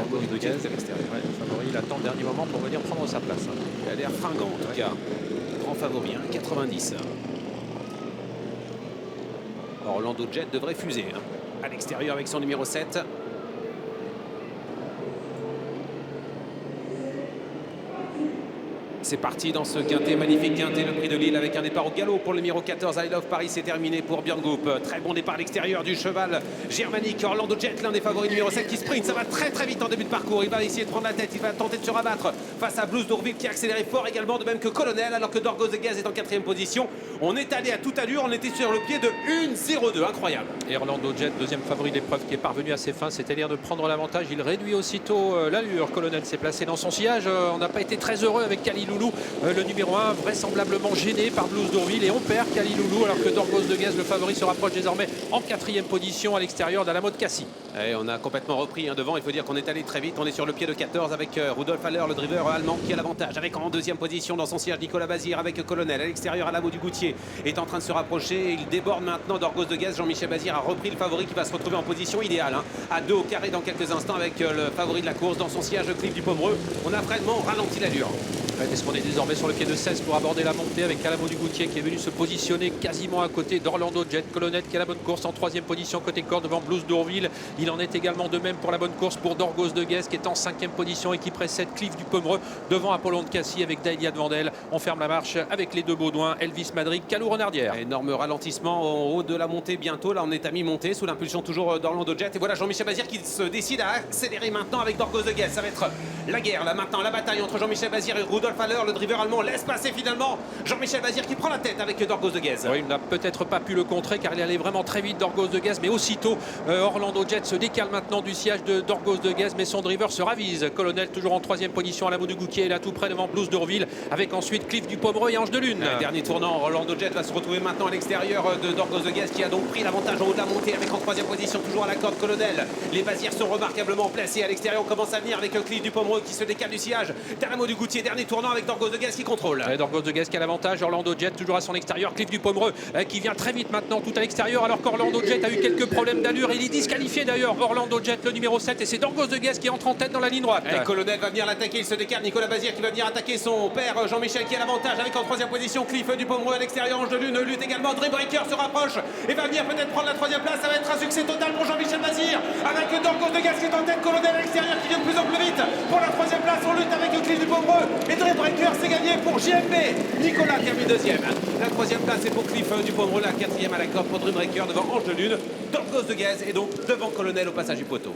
Dorgos de Gaz à l'extérieur. Ouais, favori, il attend le dernier moment pour venir prendre sa place. Il a l'air fringant en tout cas. Grand favori, 1,90. Orlando Jet devrait fuser. À l'extérieur avec son numéro 7. C'est parti dans ce quintet, magnifique quintet, le prix de Lille avec un départ au galop pour le numéro 14, I Love Paris, c'est terminé pour Björn Goop. Très bon départ à l'extérieur du cheval germanique, Orlando Jet, l'un des favoris numéro 7 qui sprint, ça va très vite en début de parcours, il va essayer de prendre la tête, il va tenter de se rabattre face à Blues d'Ourville qui a accéléré fort également, de même que Colonel, alors que Dorgos de Gaz est en 4e position. On est allé à toute allure, on était sur le pied de 1,02, incroyable. Et Orlando Jet, deuxième favori de l'épreuve qui est parvenu à ses fins, c'est-à-dire de prendre l'avantage. Il réduit aussitôt l'allure. Colonel s'est placé dans son sillage. On n'a pas été très heureux avec Kaliloulou, le numéro 1, vraisemblablement gêné par Blues d'Ourville. Et on perd Kaliloulou alors que Dorgos de Gaz, le favori, se rapproche désormais en 4e position à l'extérieur d'Alamo de Cassis. Et on a complètement repris devant, il faut dire qu'on est allé très vite. On est sur le pied de 14 avec Rudolf Haller, le driver allemand qui a l'avantage. Avec en 2e position dans son siège Nicolas Bazir avec Colonel. À l'extérieur, Alamo du Goutier est en train de se rapprocher. Il déborde maintenant Dorgos de Gaz. Jean-Michel Bazir a repris le favori qui va se retrouver en position idéale. À 2 au carré dans quelques instants avec le favori de la course dans son siège Cliff du Pomereux. On a vraiment ralenti l'allure. Est-ce qu'on est désormais sur le pied de 16 pour aborder la montée avec Alamo du Goutier qui est venu se positionner quasiment à côté d'Orlando Jet. Colonel qui a la bonne course en 3e position côté corde devant Blues d'Ourville. Il en est également de même pour la bonne course pour Dorgos de Gaz qui est en 5e position et qui précède Cliff du Pomereux devant Apollon de Cassis avec Daïlia de Vandel. On ferme la marche avec les deux Baudouins, Elvis Madrid, Calou Renardière. Énorme ralentissement en haut de la montée bientôt. Là, on est à mi-montée sous l'impulsion toujours d'Orlando Jet. Et voilà Jean-Michel Bazir qui se décide à accélérer maintenant avec Dorgos de Gaz. Ça va être la guerre là maintenant, la bataille entre Jean-Michel Bazir et Rudolf Haller, le driver allemand. Laisse passer finalement Jean-Michel Bazir qui prend la tête avec Dorgos de Gaz. Oui, il n'a peut-être pas pu le contrer car il allait vraiment très vite Dorgos de Gaz, mais aussitôt Orlando Jet se décale maintenant du sillage de Dorgos de Gaz, mais son driver se ravise. Colonel toujours en 3e position à la du Goutier, là tout près devant Blues d'Ourville avec ensuite Cliff du Pomereux et Ange de Lune. Dernier tournant, Orlando Jet va se retrouver maintenant à l'extérieur de Dorgos de Gaz qui a donc pris l'avantage en haut de la montée avec en 3e position toujours à la corde Colonel. Les Bazirs sont remarquablement placés à l'extérieur. On commence à venir avec Cliff du Pomereux qui se décale du sillage. Derrière du Goutier, dernier tournant avec Dorgos de Gaz qui contrôle. Dorgos de Gaz qui a l'avantage, Orlando Jet toujours à son extérieur, Cliff du Pomereux qui vient très vite maintenant tout à l'extérieur alors qu'Orlando Jet a eu quelques problèmes d'allure. Il est disqualifié d'ailleurs Orlando Jet, le numéro 7, et c'est Dorgos de Gaz qui entre en tête dans la ligne droite. Et Colonel va venir l'attaquer, il se décale. Nicolas Bazir qui va venir attaquer son père Jean-Michel qui a l'avantage avec en 3e position Cliff du Pomereux à l'extérieur. Ange de Lune lutte également. Dream Breaker se rapproche et va venir peut-être prendre la 3e place. Ça va être un succès total pour Jean-Michel Bazir avec Dorgos de Gaz qui est en tête. Colonel à l'extérieur qui vient de plus en plus vite pour la 3e place. On lutte avec Cliff du Pomereux et Dream Breaker c'est gagné pour JMP. Nicolas termine 2e. La 3e place est pour Cliff du Pomereux, la 4e à la corde pour Dream Breaker devant Ange de Lune. Dorgos de Gaz et donc devant Colonel au passage du poteau.